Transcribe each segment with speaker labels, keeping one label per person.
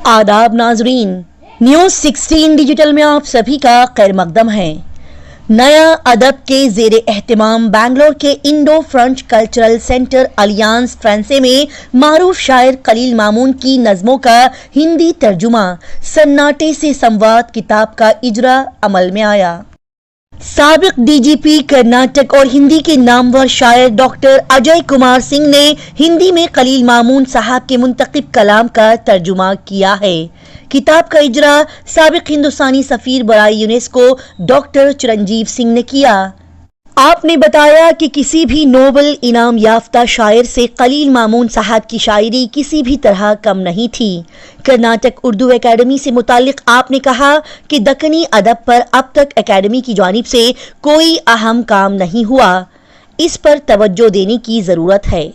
Speaker 1: आदाब नाजरीन, news 16 digital में आप सभी का खैर मकदम है। नया अदब के ज़ेरे एहतमाम बैंगलोर के Indo French cultural centre Alliance Française में मारूफ शायर खलील मामून की नज़मों का हिंदी तर्जुमा सन्नाटे से संवाद किताब का इजरा अमल में आया। साबिक डीजीपी कर्नाटक और हिंदी के नामवर शायर डॉक्टर अजय कुमार सिंह ने हिंदी में खलील मामून साहब के मुंतखब कलाम का तर्जुमा किया है। किताब का इजरा साबिक हिंदुस्तानी सफीर बराए यूनेस्को डॉक्टर चिरंजीव सिंह ने किया। आपने बताया कि किसी भी नोबल इनाम याफ्ता शायर से खलील मामून साहब की शायरी किसी भी तरह कम नहीं थी। कर्नाटक उर्दू एकेडमी से मुतालिक आपने कहा कि दक्कनी अदब पर अब तक एकेडमी की जानिब से कोई अहम काम नहीं हुआ, इस पर तवज्जो देने की ज़रूरत है।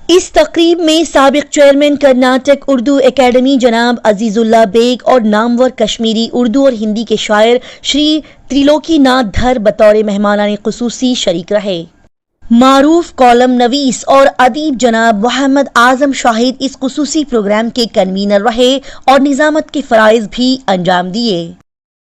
Speaker 1: इस तकरीब में साबिक चेयरमैन कर्नाटक उर्दू एकेडमी जनाब अजीजुल्लाह बेग और नामवर कश्मीरी उर्दू और हिंदी के शायर श्री त्रिलोकीनाथ धर बतौर मेहमानान खुसूसी शरीक रहे। मारूफ कॉलम नवीस और अदीब जनाब मोहम्मद आजम शाहिद इस खुसूसी प्रोग्राम के कन्वीनर रहे और निज़ामत के फ़राइज़ भी अंजाम दिए।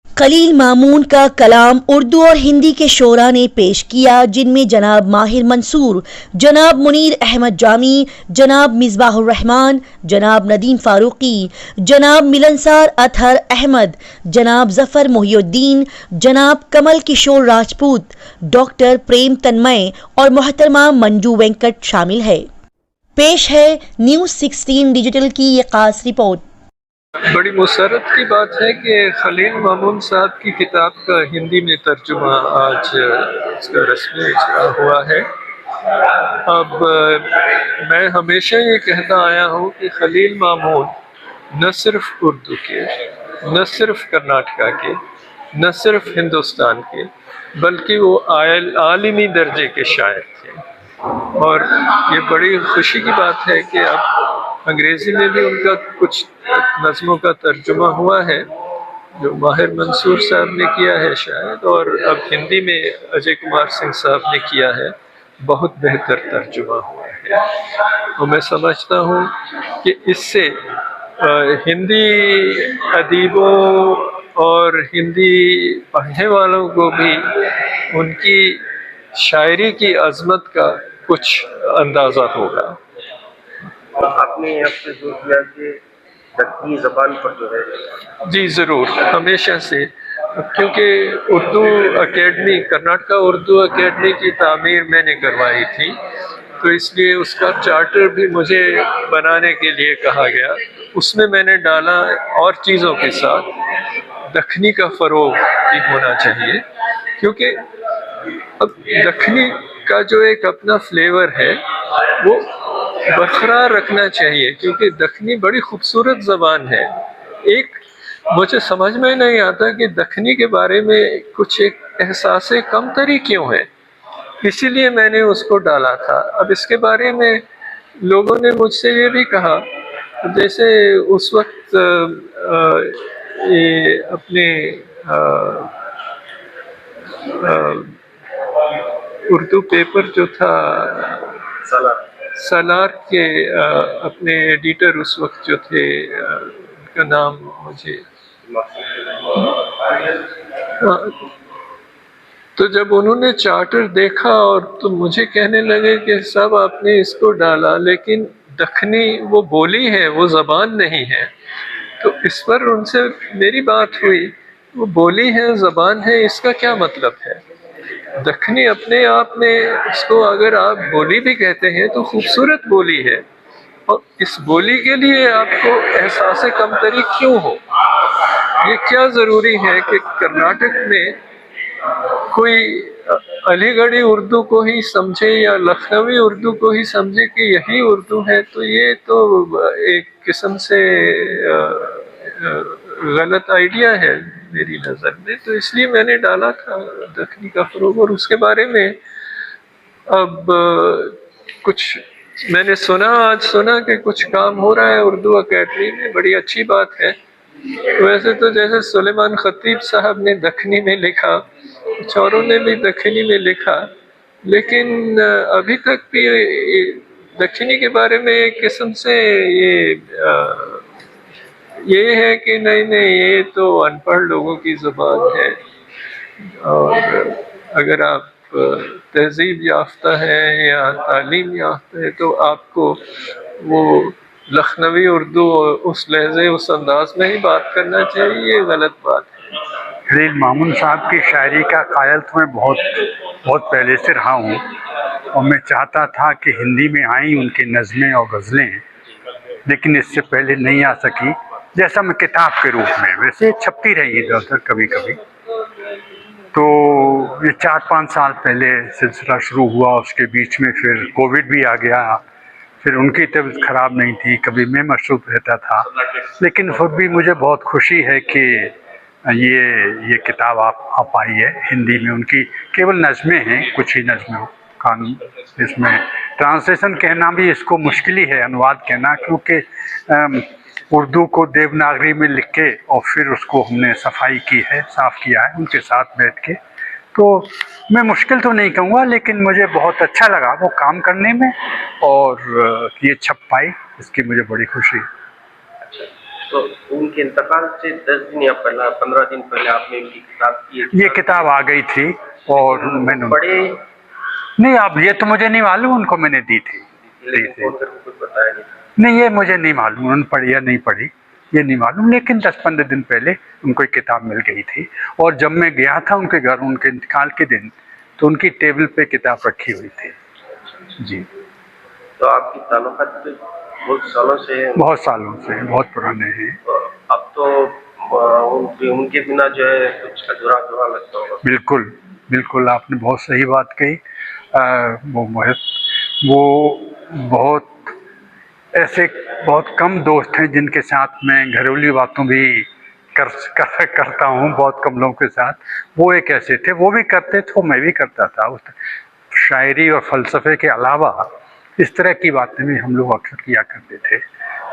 Speaker 1: खलील मामून का कलाम उर्दू और हिंदी के शोरा ने पेश किया, जिनमें जनाब माहिर मंसूर, जनाब मुनीर अहमद जामी, जनाब मिसबाहुर रहमान, जनाब नदीम फारूकी, जनाब मिलनसार अतहर अहमद, जनाब जफर मोहिउद्दीन, जनाब कमल किशोर राजपूत, डॉक्टर प्रेम तन्मय और मोहतरमा मंजू वेंकट शामिल है। पेश है न्यूज़ 16 डिजिटल की ये खास रिपोर्ट।
Speaker 2: बड़ी मुसरत की बात है कि खलील मामून साहब की किताब का हिंदी में तर्जुमा आज इसका रस्मी इजरा हुआ है। अब मैं हमेशा ये कहता आया हूँ कि खलील मामून न सिर्फ उर्दू के, न सिर्फ कर्नाटका के, न सिर्फ हिंदुस्तान के, बल्कि वो आलमी दर्जे के शायर थे। और ये बड़ी खुशी की बात है कि अब अंग्रेज़ी में भी उनका कुछ नज़मों का तर्जुमा हुआ है, जो माहिर मंसूर साहब ने किया है शायद, और अब हिंदी में अजय कुमार सिंह साहब ने किया है। बहुत बेहतर तर्जुमा हुआ है और मैं समझता हूँ कि इससे हिंदी अदीबों और हिंदी पढ़ने वालों को भी उनकी शायरी की अज़मत का कुछ अंदाज़ा होगा।
Speaker 3: आपने आपसे जो किया कि दक्कनी ज़बान पर जो है,
Speaker 2: जी ज़रूर, हमेशा से, क्योंकि उर्दू एकेडमी, कर्नाटका उर्दू एकेडमी की तामीर मैंने करवाई थी, तो इसलिए उसका चार्टर भी मुझे बनाने के लिए कहा गया। उसमें मैंने डाला और चीज़ों के साथ दक्कनी का फ़रोग़ भी होना चाहिए, क्योंकि अब दक्कनी का जो एक अपना फ्लेवर है वो बरकरार रखना चाहिए, क्योंकि दक्कनी बड़ी खूबसूरत ज़बान है। एक मुझे समझ में नहीं आता कि दक्कनी के बारे में कुछ एक एहसास कमतरी क्यों है, इसीलिए मैंने उसको डाला था। अब इसके बारे में लोगों ने मुझसे ये भी कहा, जैसे उस वक्त ये अपने उर्दू पेपर जो था सालार के अपने एडिटर उस वक्त जो थे, उनका नाम मुझे, तो जब उन्होंने चार्टर देखा और तो मुझे कहने लगे कि सब आपने इसको डाला, लेकिन दक्कनी वो बोली है, वो ज़बान नहीं है। तो इस पर उनसे मेरी बात हुई, वो बोली है, ज़बान है, इसका क्या मतलब है? दक्कनी अपने आप में, इसको अगर आप बोली भी कहते हैं तो खूबसूरत बोली है, और इस बोली के लिए आपको एहसास कमतरी क्यों हो? ये क्या ज़रूरी है कि कर्नाटक में कोई अलीगढ़ी उर्दू को ही समझे या लखनवी उर्दू को ही समझे कि यही उर्दू है? तो ये तो एक किस्म से गलत आइडिया है मेरी नज़र में। तो इसलिए मैंने डाला था दक्कनी का फ़रोग़। और उसके बारे में अब कुछ मैंने आज सुना कि कुछ काम हो रहा है उर्दू एकेडमी में, बड़ी अच्छी बात है। वैसे तो जैसे सुलेमान खतीब साहब ने दक्कनी में लिखा, चौरों ने भी दक्कनी में लिखा, लेकिन अभी तक भी दक्कनी के बारे में एक किस्म से ये یہ ہے کہ نہیں یہ تو ان پڑھ لوگوں کی زبان ہے، اور اگر آپ تہذیب یافتہ ہیں یا تعلیم یافتہ ہے تو آپ کو وہ لکھنوی اردو اس لہجے اس انداز میں ہی بات کرنا چاہیے، یہ غلط بات ہے۔
Speaker 4: خلیل مامون صاحب کی شاعری کا قائل تو میں بہت پہلے سے رہا ہوں، اور میں چاہتا تھا کہ ہندی میں آئیں ان کی نظمیں اور غزلیں، لیکن اس سے پہلے نہیں آ سکی، جیسا میں کتاب کے روپ میں، ویسے چھپتی رہی ادھر ادھر کبھی کبھی۔ تو یہ 4-5 سال پہلے سلسلہ شروع ہوا، اس کے بیچ میں پھر کووڈ بھی آ گیا، پھر ان کی طبیعت خراب نہیں تھی، کبھی میں مصروف رہتا تھا، لیکن پھر بھی مجھے بہت خوشی ہے کہ یہ کتاب آپ آئی ہے ہندی میں۔ ان کی کیول نظمیں ہیں، کچھ ہی نظمیں قانون، اس میں ٹرانسلیشن کہنا بھی اس کو مشکل ہی ہے، انواد کہنا، کیونکہ اردو کو دیوناگری میں لکھ کے اور پھر اس کو ہم نے صفائی کی ہے، صاف کیا ہے ان کے ساتھ بیٹھ کے، تو میں مشکل تو نہیں کہوں گا، لیکن مجھے بہت اچھا لگا وہ کام کرنے میں، اور یہ چھپ پائی، اس کی مجھے بڑی خوشی ہے۔
Speaker 3: تو ان کے انتقال سے 10 دن یا 15 دن پہلے آپ نے ان کی کتاب کی،
Speaker 4: یہ کتاب آ گئی تھی اور میں نے
Speaker 3: پڑھے
Speaker 4: نہیں، اب یہ تو مجھے نہیں معلوم، ان کو میں نے دی تھی۔
Speaker 3: کچھ بتایا نہیں؟
Speaker 4: نہیں، یہ مجھے نہیں معلوم انہوں نے پڑھی یا نہیں پڑھی، یہ نہیں معلوم، لیکن 10-15 دن پہلے ان کو ایک کتاب مل گئی تھی، اور جب میں گیا تھا ان کے گھر ان کے انتقال کے دن، تو ان کی ٹیبل پہ کتاب رکھی ہوئی تھی۔ جی،
Speaker 3: تو آپ کی تعلقات بہت سالوں سے ہیں؟
Speaker 4: بہت سالوں سے، بہت پرانے ہیں۔
Speaker 3: اب تو ان کے بنا جو ہے کچھ ادھورا لگتا ہوگا۔
Speaker 4: بالکل بالکل، آپ نے بہت صحیح بات کہی۔ وہ بہت ایسے بہت کم دوست ہیں جن کے ساتھ میں گھریلو باتوں بھی کرتا ہوں، بہت کم لوگوں کے ساتھ۔ وہ ایک ایسے تھے، وہ بھی کرتے تھے، میں بھی کرتا تھا۔ شاعری اور فلسفے کے علاوہ اس طرح کی باتیں بھی ہم لوگ اکثر کیا کرتے تھے،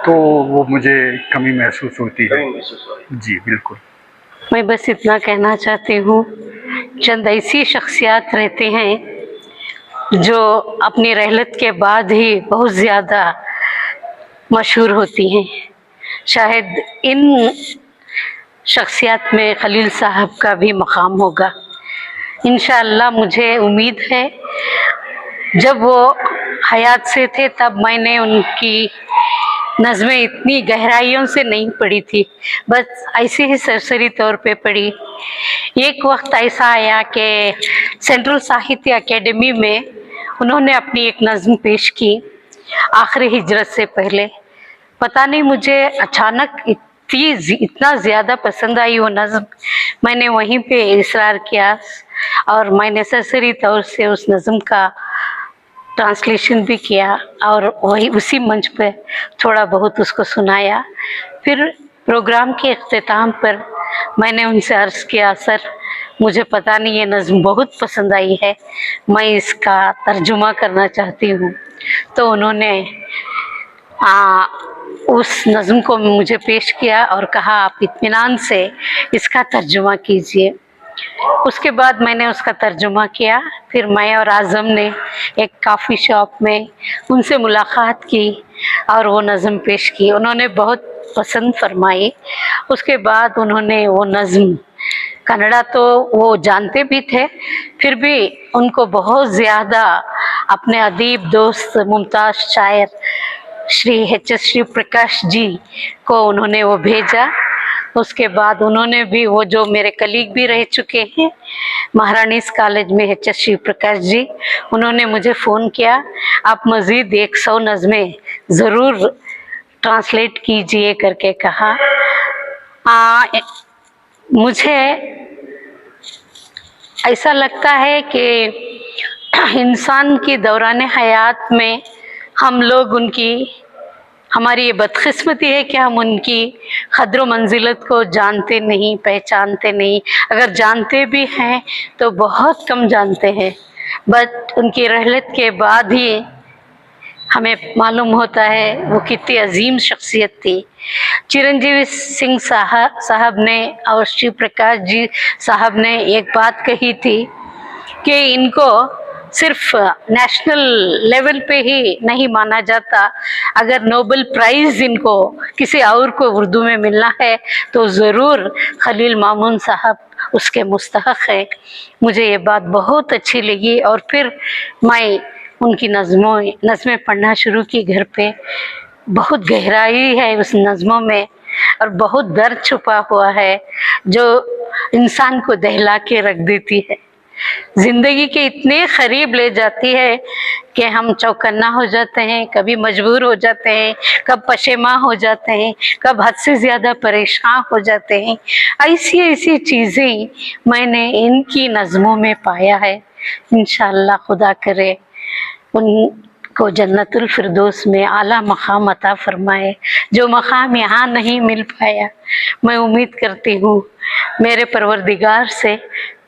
Speaker 4: تو وہ مجھے کمی محسوس ہوتی ہے۔ جی بالکل۔
Speaker 5: میں بس اتنا کہنا چاہتی ہوں، چند ایسی شخصیات رہتے ہیں جو اپنی رحلت کے بعد ہی بہت زیادہ مشہور ہوتی ہیں۔ شاید ان شخصیات میں خلیل صاحب کا بھی مقام ہوگا۔ انشاءاللہ مجھے امید ہے، جب وہ حیات سے تھے تب میں نے ان کی نظمیں اتنی گہرائیوں سے نہیں پڑھی تھی، بس ایسے ہی سرسری طور پہ پڑھی۔ ایک وقت ایسا آیا کہ سینٹرل ساہتیہ اکیڈمی میں انہوں نے اپنی ایک نظم پیش کی آخری ہجرت سے پہلے۔ پتہ نہیں مجھے اچانک اتنا زیادہ پسند آئی وہ نظم، میں نے وہیں پہ اصرار کیا اور میں نے سرسری طور سے اس نظم کا ٹرانسلیشن بھی کیا، اور وہی اسی منچ پہ تھوڑا بہت اس کو سنایا۔ پھر پروگرام کے اختتام پر میں نے ان سے عرض کیا، سر مجھے پتہ نہیں یہ نظم بہت پسند آئی ہے، میں اس کا ترجمہ کرنا چاہتی ہوں۔ تو انہوں نے اس نظم کو مجھے پیش کیا اور کہا آپ اطمینان سے اس کا ترجمہ کیجئے۔ اس کے بعد میں نے اس کا ترجمہ کیا۔ پھر میں اور اعظم نے ایک کافی شاپ میں ان سے ملاقات کی اور وہ نظم پیش کی، انہوں نے بہت پسند فرمائی۔ اس کے بعد انہوں نے وہ نظم، کنڑا تو وہ جانتے بھی تھے، پھر بھی ان کو بہت زیادہ اپنے ادیب دوست ممتاز شاعر شری ایچ ایس شری پرکاش جی کو انہوں نے وہ بھیجا۔ اس کے بعد انہوں نے بھی، وہ جو میرے کلیگ بھی رہ چکے ہیں مہارانیز کالج میں ایچ ایس شری پرکاش جی، انہوں نے مجھے فون کیا، آپ مزید 100 نظمیں ضرور ٹرانسلیٹ کیجئے کر کے کہا۔ مجھے ایسا لگتا ہے کہ انسان کی دوران حیات میں ہم لوگ ہماری یہ بدقسمتی ہے کہ ہم ان کی قدر و منزلت کو جانتے نہیں، پہچانتے نہیں، اگر جانتے بھی ہیں تو بہت کم جانتے ہیں، بٹ ان کی رحلت کے بعد ہی ہمیں معلوم ہوتا ہے وہ کتنی عظیم شخصیت تھی۔ چرنجیوی سنگھ صاحب نے اور شری پرکاش جی صاحب نے ایک بات کہی تھی کہ ان کو सिर्फ नेशनल लेवल पे ही नहीं माना जाता। अगर नोबेल प्राइज इनको किसी और को उर्दू में मिलना है तो ज़रूर खलील मामून साहब उसके मुस्तहक है। मुझे ये बात बहुत अच्छी लगी और फिर मैं उनकी नज़में पढ़ना शुरू की घर पे। बहुत गहराई है उस नज़मों में और बहुत दर्द छुपा हुआ है जो इंसान को दहला के रख देती है, जिंदगी के इतने करीब ले जाती है कि हम चौकन्ना हो जाते हैं, कभी मजबूर हो जाते हैं, कब पशेमा हो जाते हैं, कब हद से ज़्यादा परेशान हो जाते हैं। ऐसी ऐसी चीज़ें मैंने इनकी नज़मों में पाया है। इंशाअल्लाह खुदा करे उनको जन्नतुल फिरदौस में आला मकाम अता फरमाए, जो मकाम यहाँ नहीं मिल पाया। मैं उम्मीद करती हूँ मेरे परवरदिगार से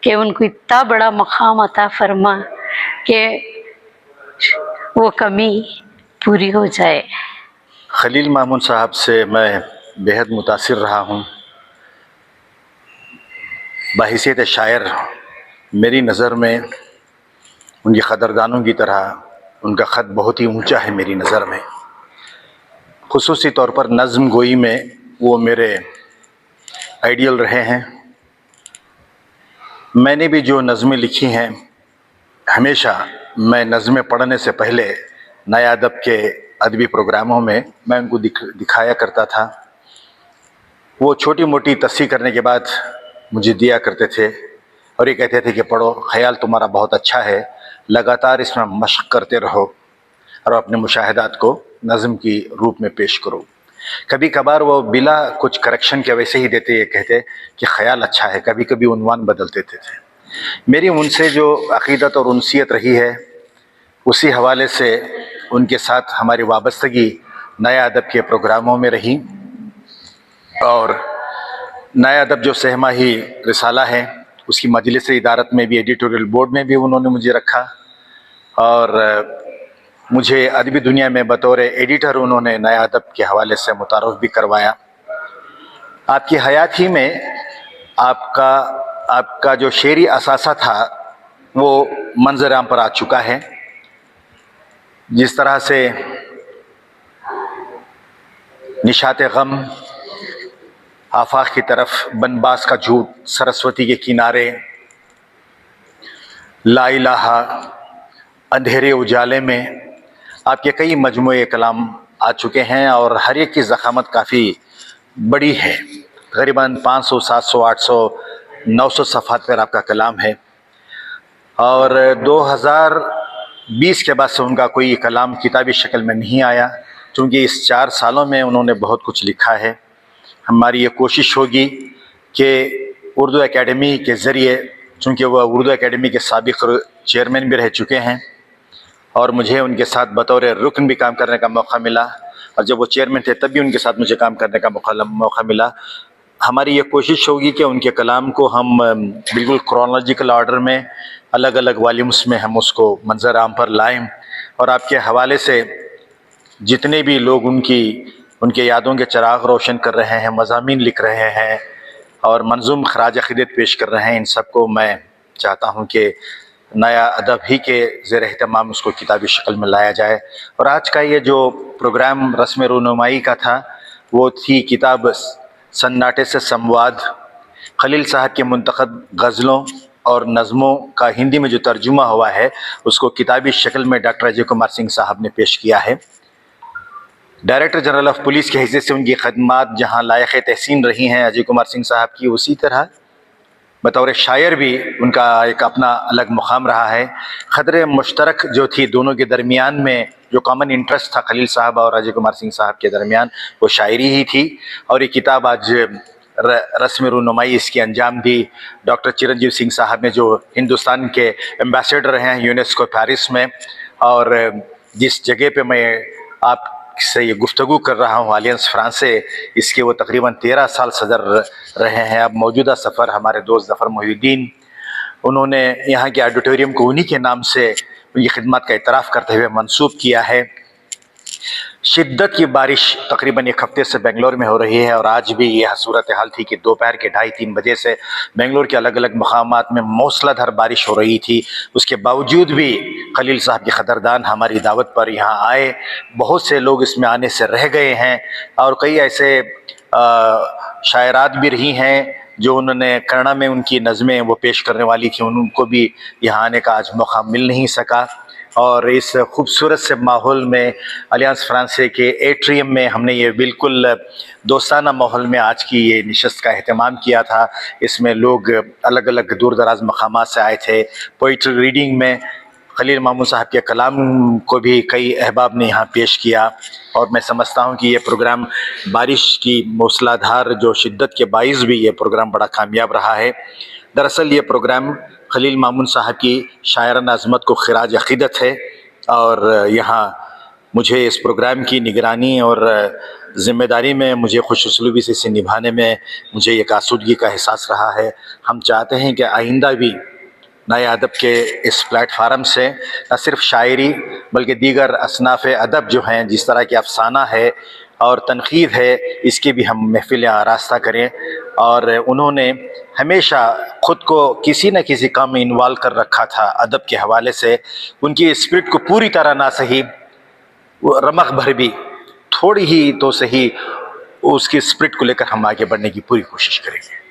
Speaker 5: कि उनको इतना बड़ा मकाम अता फरमा कि वो कमी पूरी हो जाए।
Speaker 6: खलील मामून साहब से मैं बेहद मुतासिर रहा हूँ। बहैसियत शायर मेरी नज़र में उनकी क़दरदानों की तरह उनका ख़त बहुत ही ऊंचा है मेरी नज़र में। खुसूसी तौर पर नज़्म गोई में वो मेरे आइडियल रहे हैं। मैंने भी जो नज़में लिखी हैं, हमेशा मैं नज़में पढ़ने से पहले नया अदब के अदबी प्रोग्रामों में मैं उनको दिखाया करता था। वो छोटी मोटी तस्सीह करने के बाद मुझे दिया करते थे और ये कहते थे कि पढ़ो, ख़याल तुम्हारा बहुत अच्छा है, लगातार इसमें मशक़ करते रहो और अपने मुशाहिदात को नज़म की रूप में पेश करो। कभी कभार वो बिला कुछ करेक्शन के वैसे ही देते, ये कहते कि ख़याल अच्छा है, कभी कभी उन्वान बदल देते थे। मेरी उनसे जो अक़ीदत और उनसियत रही है, उसी हवाले से उनके साथ हमारी वाबस्तगी नया अदब के प्रोग्रामों में रही। और नया अदब जो सहमाही रिसाला है, उसकी मजलिस इदारत में भी, एडिटोरियल बोर्ड में भी उन्होंने मुझे रखा और मुझे अदबी दुनिया में बतौर एडिटर उन्होंने नया अदब के हवाले से मुतारफ़ भी करवाया। आपकी हयात ही में आपका जो शेरी असासा था वो मंजर आम पर आ चुका है। जिस तरह से निशात गम, आफाक की तरफ, बनबास का झूठ, सरस्वती के किनारे, ला इलाहा, अंधेरे उजाले में आपके कई मजमूए कलाम आ चुके हैं और हर एक की ज़ख़ामत काफ़ी बड़ी है। तक़रीबन 500, 700, 800, 900 सफ़हात पर आपका कलाम है और 2020 के बाद से उनका कोई कलाम किताबी शक्ल में नहीं आया, क्योंकि इस 4 सालों में उन्होंने बहुत कुछ लिखा है। हमारी ये कोशिश होगी कि उर्दू एकेडमी के ज़रिए, चूँकि वह उर्दू एकेडमी के साबिक़ चेयरमैन भी रह चुके हैं और मुझे उनके साथ बतौर रुकन भी काम करने का मौका मिला, और जब वो चेयरमैन थे तब भी उनके साथ मुझे काम करने का मौका मिला। हमारी ये कोशिश होगी कि उनके कलाम को हम बिल्कुल क्रोनोलॉजिकल ऑर्डर में, अलग अलग वॉल्यूम्स में हम उसको मंजर आम पर लाएं और आपके हवाले से जितने भी लोग उनके यादों के चिराग रोशन कर रहे हैं, मज़ामीन लिख रहे हैं और मंजूम खराज अक़ीदत पेश कर रहे हैं, इन सबको मैं चाहता हूँ कि नया अदब ही के ज़ेर एहतमाम उसको किताबी शक्ल में लाया जाए। और आज का ये जो प्रोग्राम रस्म रूनुमाई का था, वो थी किताब सन्नाटे से संवाद, खलील साहब के मुंतखब गज़लों और नज़मों का हिंदी में जो तर्जुमा हुआ है, उसको किताबी शक्ल में डॉक्टर अजय कुमार सिंह साहब ने पेश किया है। डायरेक्टर जनरल ऑफ पुलिस के हैसियत से उनकी खदमात जहाँ लायक़ तहसीन रही हैं अजय कुमार सिंह साहब की, उसी तरह बतौर शायर भी उनका एक अपना अलग मुकाम रहा है। ख़दर मुश्तरक जो थी दोनों के दरमियान में, जो कॉमन इंटरेस्ट था खलील साहब और अजय कुमार सिंह साहब के दरमियान, वो शायरी ही थी। और ये किताब आज रस्म रूनुमाई इसकी अंजाम दी डॉक्टर चिरंजीव सिंह साहब ने, जो हिंदुस्तान के एम्बेसडर हैं यूनेस्को पेरिस में। और जिस जगह पे मैं आपसे ये गुफ्तगू कर रहा हूँ, अलियंस फ्रांसे, इसके वो तकरीबन 13 साल सदर रहे हैं। अब मौजूदा सफ़र हमारे दोस्त ज़फ़र मोहिउद्दीन, उन्होंने यहाँ के ऑडिटोरियम को उन्हीं के नाम से उनकी खिदमत का इतराफ़ करते हुए मंसूब किया है। शिद्दत की बारिश तकरीबन एक हफ्ते से बेंगलोर में हो रही है और आज भी यह सूरत हाल थी कि दोपहर के 2:30-3 बजे से बेंगलोर के अलग अलग मकामात में मूसलाधार बारिश हो रही थी। उसके बावजूद भी खलील साहब के क़दरदान हमारी दावत पर यहाँ आए। बहुत से लोग इसमें आने से रह गए हैं और कई ऐसे शायरात भी रही हैं जो उन्होंने कन्नड़ा में उनकी नज़में वो पेश करने वाली थी, उनको भी यहाँ आने का आज मौका मिल नहीं सका। और इस खूबसूरत से माहौल में अलियांस फ्रांसे के एट्रियम में हमने ये बिल्कुल दोस्ताना माहौल में आज की ये नशस्त का अहतमाम किया था। इसमें लोग अलग अलग दूर दराज मकामात से आए थे। पोइट्री रीडिंग में खलील मामून साहब के कलाम को भी कई अहबाब ने यहाँ पेश किया और मैं समझता हूँ कि ये प्रोग्राम बारिश की मूसलाधार जो शिद्दत के बाइस भी ये प्रोग्राम बड़ा कामयाब रहा है। दरअसल ये प्रोग्राम खलील मामून साहब की शायराना अज़मत को खिराज अक़ीदत है और यहाँ मुझे इस प्रोग्राम की निगरानी और ज़िम्मेदारी में मुझे खुशउस्लूबी से इसे निभाने में मुझे एक आसूदगी का एहसास रहा है। हम चाहते हैं कि आइंदा भी नए अदब के इस प्लेटफार्म से न सिर्फ शायरी बल्कि दीगर असनाफ़ अदब जो हैं, जिस तरह की अफसाना है और तनक़ीद है, इसकी भी हम महफ़िलें आरास्ता करें। और उन्होंने हमेशा ख़ुद को किसी न किसी काम में इन्वॉल्व कर रखा था अदब के हवाले से। उनकी स्पिरिट को पूरी तरह ना सही, रमक भर भी थोड़ी ही तो सही उसकी स्पिरिट को लेकर हम आगे बढ़ने की पूरी कोशिश करेंगे।